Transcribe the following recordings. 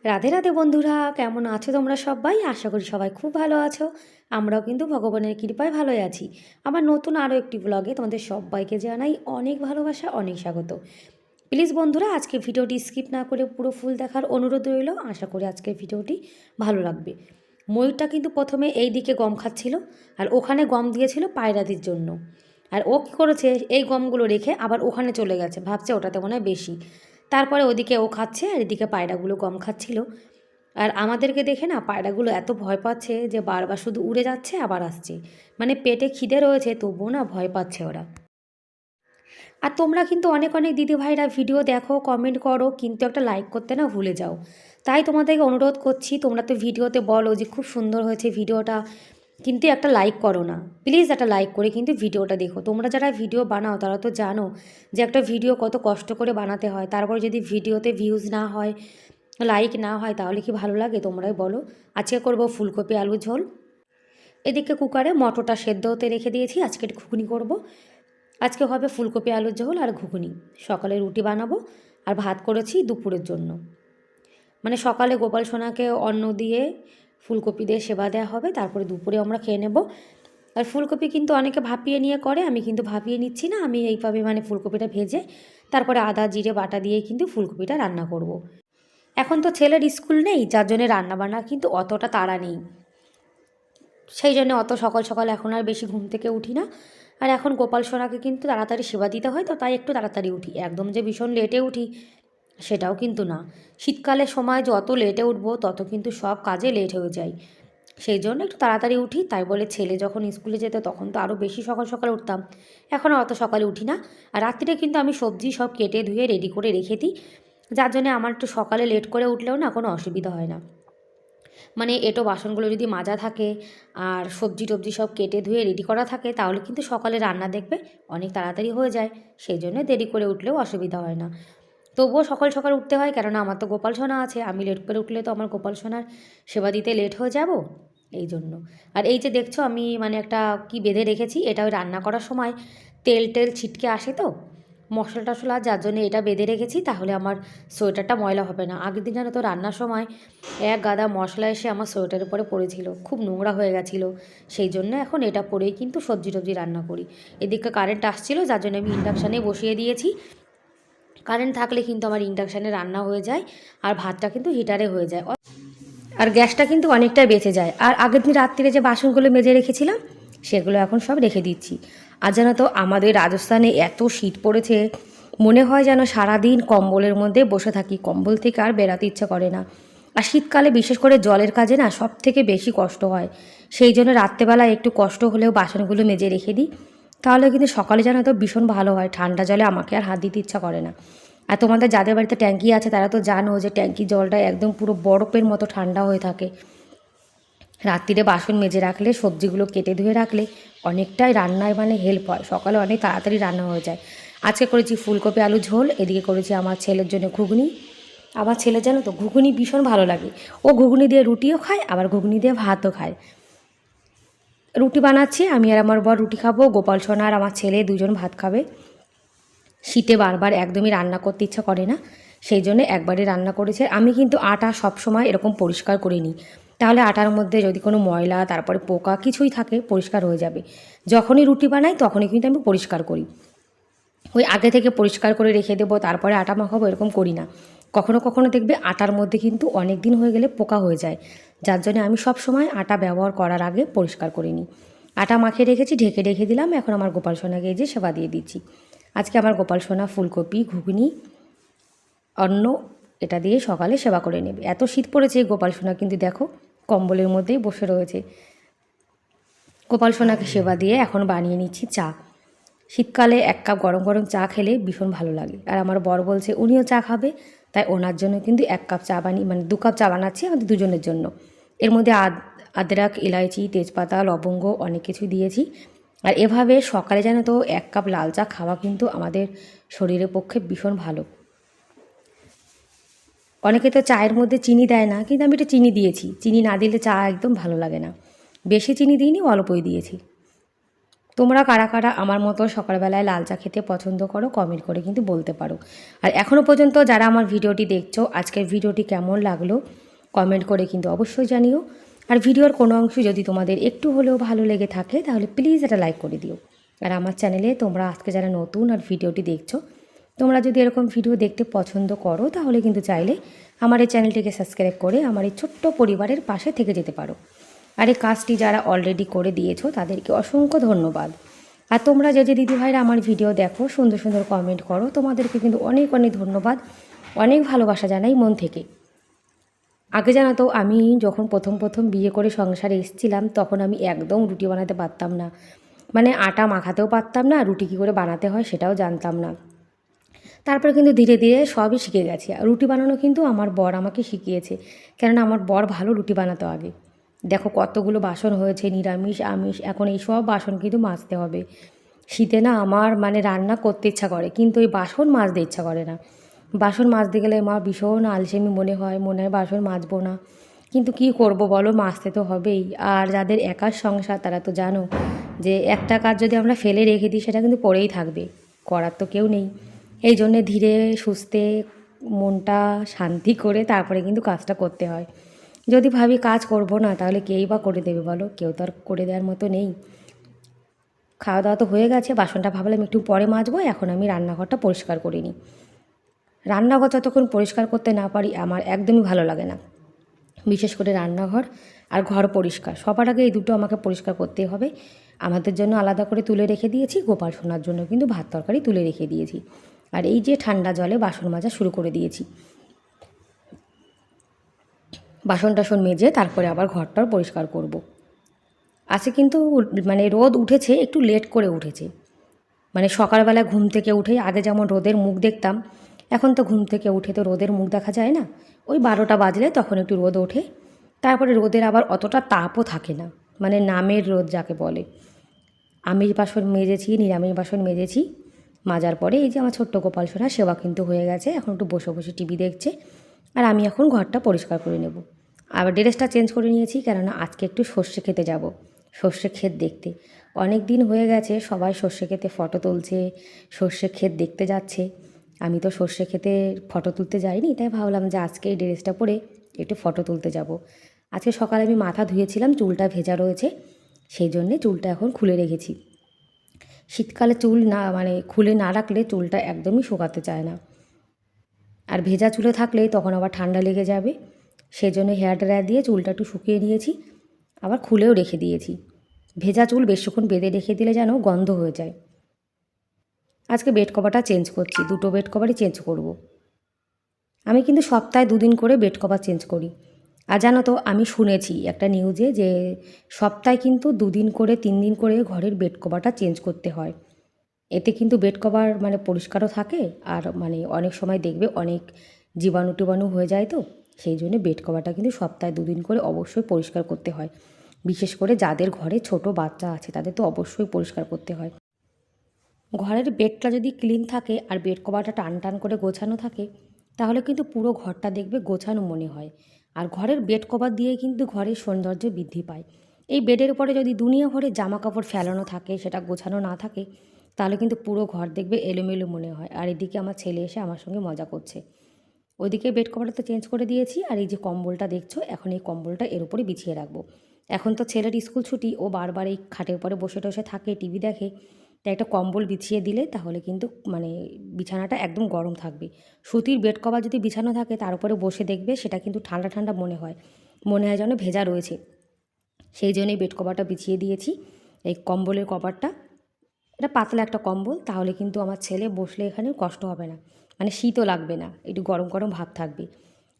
রাধে রাধে বন্ধুরা, কেমন আছো তোমরা সবাই? আশা করি সবাই খুব ভালো আছো। আমরাও কিন্তু ভগবানের কৃপায় ভালোই আছি। আমার নতুন আরও একটি ব্লগে তোমাদের সবাইকে জানাই অনেক ভালোবাসা, অনেক স্বাগত। প্লিজ বন্ধুরা, আজকে ভিডিওটি স্কিপ না করে পুরো ফুল দেখার অনুরোধ রইল। আশা করি আজকের ভিডিওটি ভালো লাগবে। ময়ূরটা কিন্তু প্রথমে এই দিকে গম খাচ্ছিল, আর ওখানে গম দিয়েছিল পায়রাদির জন্য। আর ও কী করেছে, এই গমগুলো রেখে আবার ওখানে চলে গেছে, ভাবছে ওটাতে মনে হয় বেশি। তারপরে ওদিকে ও খাচ্ছে আর এদিকে পায়রাগুলো গম খাচ্ছিল। আর আমাদেরকে দেখে না পায়রাগুলো এত ভয় পাচ্ছে যে বারবার শুধু উড়ে যাচ্ছে আবার আসছে। মানে পেটে খিদে রয়েছে তবুও না ভয় পাচ্ছে ওরা। আর তোমরা কিন্তু অনেক অনেক দিদিভাইরা ভিডিও দেখো, কমেন্ট করো, কিন্তু একটা লাইক করতে না ভুলে যাও। তাই তোমাদেরকে অনুরোধ করছি, তোমরা তো ভিডিওতে বলো যে খুব সুন্দর হয়েছে ভিডিওটা, কিন্তু একটা লাইক করো না। প্লিজ একটা লাইক করে কিন্তু ভিডিওটা দেখো। তোমরা যারা ভিডিও বানাও তারা তো জানো যে একটা ভিডিও কত কষ্ট করে বানাতে হয়। তারপরে যদি ভিডিওতে ভিউজ না হয়, লাইক না হয়, তাহলে কি ভালো লাগে? তোমরাই বলো। আজকে করব ফুলকপি আলু ঝোল। এদিকে কুকারে মটরটা সেদ্ধ হতে রেখে দিয়েছি, আজকে ঘুগনি করব। আজকে হবে ফুলকপি আলুর ঝোল আর ঘুগনি। সকালে রুটি বানাবো আর ভাত করেছি দুপুরের জন্য। মানে সকালে গোপাল সোনাকে অন্ন দিয়ে ফুলকপি দিয়ে সেবা দেওয়া হবে, তারপরে দুপুরে আমরা খেয়ে নেব। আর ফুলকপি কিন্তু অনেকে ভাপিয়ে নিয়ে করে, আমি কিন্তু ভাপিয়ে নিচ্ছি না। আমি এইভাবে মানে ফুলকপিটা ভেজে তারপরে আদা জিরে বাটা দিয়ে কিন্তু ফুলকপিটা রান্না করব। এখন তো ছেলের স্কুল নেই, যার জন্য রান্নাবান্না কিন্তু অতটা তাড়া নেই। সেই জন্য অত সকাল সকাল এখন আর বেশি ঘুম থেকে উঠি না। আর এখন গোপাল সোনাকে কিন্তু তাড়াতাড়ি সেবা দিতে হয়, তো তাই একটু তাড়াতাড়ি উঠি। একদম যে ভীষণ লেটে উঠি সেটাও কিন্তু না। শীতকালের সময় যত লেটে উঠবো তত কিন্তু সব কাজে লেট হয়ে যায়। সেই জন্য একটু তাড়াতাড়ি উঠি। তাই বলে ছেলে যখন স্কুলে যেত তখন তো আরও বেশি সকাল সকাল উঠতাম, এখন আর অত সকালে উঠি না। আর রাত্রিরে কিন্তু আমি সবজি সব কেটে ধুয়ে রেডি করে রেখে দিই, যার জন্যে আমার একটু সকালে লেট করে উঠলেও না কোনো অসুবিধা হয় না। মানে এঁটো বাসনগুলো যদি মাজা থাকে আর সবজি টবজি সব কেটে ধুয়ে রেডি করা থাকে, তাহলে কিন্তু সকালে রান্না দেখবে অনেক তাড়াতাড়ি হয়ে যায়। সেই জন্য দেরি করে উঠলেও অসুবিধা হয় না। তবুও সকাল সকাল উঠতে হয়, কেননা আমার তো গোপাল সোনা আছে। আমি লেট করে উঠলে তো আমার গোপাল সোনার সেবা দিতে লেট হয়ে যাব, এই জন্য। আর এই যে দেখছো আমি মানে একটা কি বেঁধে রেখেছি, এটা ওই রান্না করার সময় তেল টেল ছিটকে আসে তো মশলা টশলা, যার জন্য এটা বেঁধে রেখেছি, তাহলে আমার সোয়েটারটা ময়লা হবে না। আগের দিন জানো তো রান্নার সময় এক গাদা মশলা এসে আমার সোয়েটারের উপরে পড়েছিল, খুব নোংরা হয়ে গেছিলো। সেই জন্য এখন এটা পরেই কিন্তু সবজি টবজি রান্না করি। এদিকে কারেন্ট আসছিলো, যার জন্য আমি ইন্ডাকশানে বসিয়ে দিয়েছি। কারেন্ট থাকলে কিন্তু আমার ইন্ডাকশানে রান্না হয়ে যায় আর ভাতটা কিন্তু হিটারে হয়ে যায়, আর গ্যাসটা কিন্তু অনেকটাই বেঁচে যায়। আর আগের দিন রাত্রিরে যে বাসনগুলো মেজে রেখেছিলাম সেগুলো এখন সব রেখে দিচ্ছি। আর জানো তো আমাদের রাজস্থানে এত শীত পড়েছে, মনে হয় যেন সারাদিন কম্বলের মধ্যে বসে থাকি, কম্বল থেকে আর বেরাতে ইচ্ছা করে না। আর শীতকালে বিশেষ করে জলের কাজে না সব থেকে বেশি কষ্ট হয়। সেই জন্য রাত্রেবেলায় একটু কষ্ট হলেও বাসনগুলো মেজে রেখে দিই, তাহলে কিন্তু সকালে জানো তো ভীষণ ভালো হয়। ঠান্ডা জলে আমাকে আর হাত দিতে ইচ্ছা করে না। আর তোমাদের যাদের বাড়িতে ট্যাঙ্কি আছে তারা তো জানো যে ট্যাঙ্কির জলটা একদম পুরো বরফের মতো ঠান্ডা হয়ে থাকে। রাত্রিরে বাসন মেজে রাখলে, সবজিগুলো কেটে ধুয়ে রাখলে অনেকটাই রান্নায় মানে হেল্প হয়, সকালে অনেক তাড়াতাড়ি রান্না হয়ে যায়। আজকে করেছি ফুলকপি আলু ঝোল, এদিকে করেছি আমার ছেলের জন্য ঘুগনি। আমার ছেলে জানো তো ঘুগনি ভীষণ ভালো লাগে, ও ঘুগনি দিয়ে রুটিও খায় আবার ঘুগনি দিয়ে ভাতও খায়। রুটি বানাচ্ছি, আমি আর আমার বর রুটি খাবো, গোপাল সোনা আর আমার ছেলে দুজন ভাত খাবে। শীতে বারবার একদমই রান্না করতে ইচ্ছা করে না, সেই জন্য একবারই রান্না করেছে। আমি কিন্তু আটা সবসময় এরকম পরিষ্কার করে নিই, তাহলে আটার মধ্যে যদি কোনো ময়লা তারপরে পোকা কিছুই থাকে পরিষ্কার হয়ে যাবে। যখনই রুটি বানাই তখনই কিন্তু আমি পরিষ্কার করি। ওই আগে থেকে পরিষ্কার করে রেখে দেবো তারপরে আটা মাখাবো এরকম করি না। কখনো কখনো দেখবে আটার মধ্যে কিন্তু অনেক দিন হয়ে গেলে পোকা হয়ে যায়, যার জন্য আমি সব সময় আটা ব্যবহার করার আগে পরিষ্কার করে নিই। আটা মাখিয়ে রেখেছি, ঢেকে রেখে দিলাম। এখন আমার গোপাল সোনাকে এই যে সেবা দিয়ে দিচ্ছি। আজকে আমার গোপাল সোনা ফুলকপি ঘুগনি অন্ন এটা দিয়ে সকালে সেবা করে নেবে। এত শীত পড়েছে, গোপাল সোনা কিন্তু দেখো কম্বলের মধ্যেই বসে রয়েছে। গোপাল সোনাকে সেবা দিয়ে এখন বানিয়ে নিচ্ছি চা। শীতকালে এক কাপ গরম গরম চা খেলে ভীষণ ভালো লাগে। আর আমার বর বলছে উনিও চা খাবে, তাই ওনার জন্য কিন্তু এক কাপ চা বানিয়ে মানে 2 কাপ চা বানাচ্ছি আমাদের দুজনের জন্য। এর মধ্যে আদরক, ইলাইচি, তেজপাতা, লবঙ্গ অনেক কিছু দিয়েছি। আর এভাবে সকালে জানো তো 1 কাপ লাল চা খাওয়া কিন্তু আমাদের শরীরের পক্ষে ভীষণ ভালো। অনেকে তো চায়ের মধ্যে চিনি দেয় না, কিন্তু আমি একটু চিনি দিয়েছি। চিনি না দিলে চা একদম ভালো লাগে না। বেশি চিনি দিইনি, অল্পই দিয়েছি। তোমরা কারা কারা আমার মতো সকালবেলায় লাল চা খেতে পছন্দ করো কমেন্ট করে কিন্তু বলতে পারো। আর এখনও পর্যন্ত যারা আমার ভিডিওটি দেখছো, আজকের ভিডিওটি কেমন লাগলো কমেন্ট করে কিন্তু অবশ্যই জানিও। আর ভিডিওর কোনো অংশ যদি তোমাদের একটু হলেও ভালো লেগে থাকে তাহলে প্লিজ এটা লাইক করে দিও। আর আমার চ্যানেলে তোমরা আজকে যারা নতুন আর ভিডিওটি দেখছো, তোমরা যদি এরকম ভিডিও দেখতে পছন্দ করো তাহলে কিন্তু চাইলে আমার এই চ্যানেলটিকে সাবস্ক্রাইব করে আমার এই ছোট্ট পরিবারের পাশে থেকে যেতে পারো। আর এই কাজটি যারা অলরেডি করে দিয়েছো তাদেরকে অসংখ্য ধন্যবাদ। আর তোমরা যে দিদিভাইরা আমার ভিডিও দেখো, সুন্দর সুন্দর কমেন্ট করো, তোমাদেরকে কিন্তু অনেক অনেক ধন্যবাদ, অনেক ভালোবাসা জানাই মন থেকে। আগে জানো তো আমি যখন প্রথম প্রথম বিয়ে করে সংসারে এসেছিলাম তখন আমি একদম রুটি বানাতে পারতাম না। মানে আটা মাখাতেও পারতাম না, রুটি কী করে বানাতে হয় সেটাও জানতাম না। তারপরে কিন্তু ধীরে ধীরে সবই শিখে গেছি। আর রুটি বানানো কিন্তু আমার বর আমাকে শিখিয়েছে, কেননা আমার বর ভালো রুটি বানাতো আগে। দেখো কতগুলো বাসন হয়েছে, নিরামিষ আমিষ, এখন এই সব বাসন কিন্তু মাজতে হবে। শীতে না আমার মানে রান্না করতে ইচ্ছা করে, কিন্তু এই বাসন মাজতে ইচ্ছা করে না। বাসন মাজতে গেলে আমার ভীষণ আলসেমি মনে হয় বাসন মাজবো না, কিন্তু কী করব বলো, মাজতে তো হবেই। আর যাদের একার সংসার তারা তো জানো যে একটা কাজ যদি আমরা ফেলে রেখে দিই সেটা কিন্তু পড়েই থাকবে, করার তো কেউ নেই। এই জন্যে ধীরে সুস্থে মনটা শান্তি করে তারপরে কিন্তু কাজটা করতে হয়। যদি ভাবি কাজ করব না তাহলে কেই বা করে দেবে বলো, কেউ তো আর করে দেওয়ার মতো নেই। খাওয়া দাওয়া তো হয়ে গেছে, বাসনটা ভাবলাম একটু পরে মাজবো, এখন আমি রান্নাঘরটা পরিষ্কার করে নিই। রান্নাঘর যতক্ষণ পরিষ্কার করতে না পারি আমার একদমই ভালো লাগে না। বিশেষ করে রান্নাঘর আর ঘর পরিষ্কার, সবার আগে এই দুটো আমাকে পরিষ্কার করতেই হবে। আমাদের জন্য আলাদা করে তুলে রেখে দিয়েছি, গোপাল সোনার জন্য কিন্তু ভাত তরকারি তুলে রেখে দিয়েছি। আর এই যে ঠান্ডা জলে বাসন মাজা শুরু করে দিয়েছি। বাসন টাসন মেজে তারপরে আবার ঘরটার পরিষ্কার করব। আজকে কিন্তু মানে রোদ উঠেছে, একটু লেট করে উঠেছে। মানে সকালবেলা ঘুম থেকে উঠে আগে যেমন রোদের মুখ দেখতাম, এখন তো ঘুম থেকে উঠে তো রোদের মুখ দেখা যায় না। ওই 12টা বাজলে তখন একটু রোদ ওঠে, তারপরে রোদের আবার অতটা তাপও থাকে না, মানে নামের রোদ যাকে বলে। আমিষ বাসন মেজেছি, নিরামিষ বাসন মেজেছি। মাজার পরে এই যে আমার ছোট্ট গোপাল সোনা সেবা কিন্তু হয়ে গেছে, এখন একটু বসে বসে টিভি দেখছে। আর আমি এখন ঘরটা পরিষ্কার করে নেব। আবার ড্রেসটা চেঞ্জ করে নিয়েছি, কেননা আজকে একটু সর্ষে খেতে যাব, সর্ষে ক্ষেত দেখতে। অনেক দিন হয়ে গেছে সবাই সর্ষে ক্ষেতে ফটো তুলছে, সর্ষে ক্ষেত দেখতে যাচ্ছে। আমি তো সর্ষে ক্ষেতে ফটো তুলতে যাইনি, তাই ভাবলাম যে আজকে এই ড্রেসটা পরে একটু ফটো তুলতে যাব। আজকে সকালে আমি মাথা ধুয়েছিলাম, চুলটা ভেজা রয়েছে, সেই জন্যে চুলটা এখন খুলে রেখেছি। শীতকালে চুল না মানে খুলে না রাখলে চুলটা একদমই শুকাতে চায় না। আর ভেজা চুলে থাকলে তখন আবার ঠান্ডা লেগে যাবে, সেই জন্য হেয়ার ড্রায়ার দিয়ে চুলটা একটু শুকিয়ে নিয়েছি, আবার খুলেও রেখে দিয়েছি। ভেজা চুল বেশিক্ষণ বেঁধে রেখে দিলে যেন গন্ধ হয়ে যায়। আজকে বেড কভারটা চেঞ্জ করছি, দুটো বেড কভারই চেঞ্জ করব। আমি কিন্তু সপ্তাহে 2 দিন করে বেড কভার চেঞ্জ করি। আর জানো তো আমি শুনেছি একটা নিউজে যে সপ্তাহে কিন্তু 2 দিন করে 3 দিন করে ঘরের বেড কভারটা চেঞ্জ করতে হয়। এতে কিন্তু বেড কভার মানে পরিষ্কারও থাকে, আর মানে অনেক সময় দেখবে অনেক জীবাণু টিবাণু হয়ে যায়, তো সেই জন্য বেড কভারটা কিন্তু সপ্তাহে 2 দিন করে অবশ্যই পরিষ্কার করতে হয়। বিশেষ করে যাদের ঘরে ছোট বাচ্চা আছে তাদের তো অবশ্যই পরিষ্কার করতে হয়। ঘরের বেডটা যদি ক্লিন থাকে আর বেড কভারটা টান টান করে গোছানো থাকে তাহলে কিন্তু পুরো ঘরটা দেখবে গোছানো মনে হয়। আর ঘরের বেড কভার দিয়ে কিন্তু ঘরের সৌন্দর্য বৃদ্ধি পায়। এই বেডের উপরে যদি দুনিয়া ভরে জামা কাপড় ফেলানো থাকে, সেটা গোছানো না থাকে, তাহলে কিন্তু পুরো ঘর দেখবে এলোমেলো মনে হয়। আর এদিকে আমার ছেলে এসে আমার সঙ্গে মজা করছে। ওইদিকে বেড কভারটা তো চেঞ্জ করে দিয়েছি, আর এই যে কম্বলটা দেখছো এখন এই কম্বলটা এর উপরে বিছিয়ে রাখবো। এখন তো ছেলের স্কুল ছুটি, ও বারবার এই খাটের উপরে বসে টসে থাকে, টিভি দেখে, তাই একটা কম্বল বিছিয়ে দিলে তাহলে কিন্তু মানে বিছানাটা একদম গরম থাকবে। সুতির বেড কভার যদি বিছানো থাকে তার উপরে বসে দেখবে সেটা কিন্তু ঠান্ডা ঠান্ডা মনে হয়, মনে হয় যেন ভেজা রয়েছে। সেই জন্যই বেড কভারটা বিছিয়ে দিয়েছি। এই কম্বলের কভারটা এটা পাতলা একটা কম্বল, তাহলে কিন্তু আমার ছেলে বসলে এখানে কষ্ট হবে না, মানে শীতও লাগবে না, একটু গরম গরম ভাব থাকবে।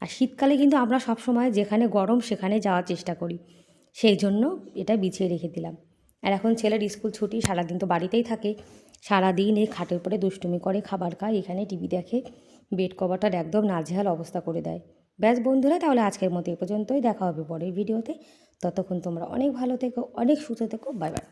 আর শীতকালে কিন্তু আমরা সবসময় যেখানে গরম সেখানে যাওয়ার চেষ্টা করি, সেই জন্য এটা বিছিয়ে রেখে দিলাম। আর এখন ছেলের স্কুল ছুটি, সারাদিন তো বাড়িতেই থাকে, সারাদিন এই খাটের উপরে দুষ্টুমি করে, খাবার খায়, এখানে টিভি দেখে, বেড কভারটার একদম নাজেহাল অবস্থা করে দেয়। ব্যাস বন্ধুরা, তাহলে আজকের মতো এ পর্যন্তই, দেখা হবে পরের ভিডিওতে। ততক্ষণ তোমরা অনেক ভালো থেকো, অনেক সুস্থ থেকো। Bye bye.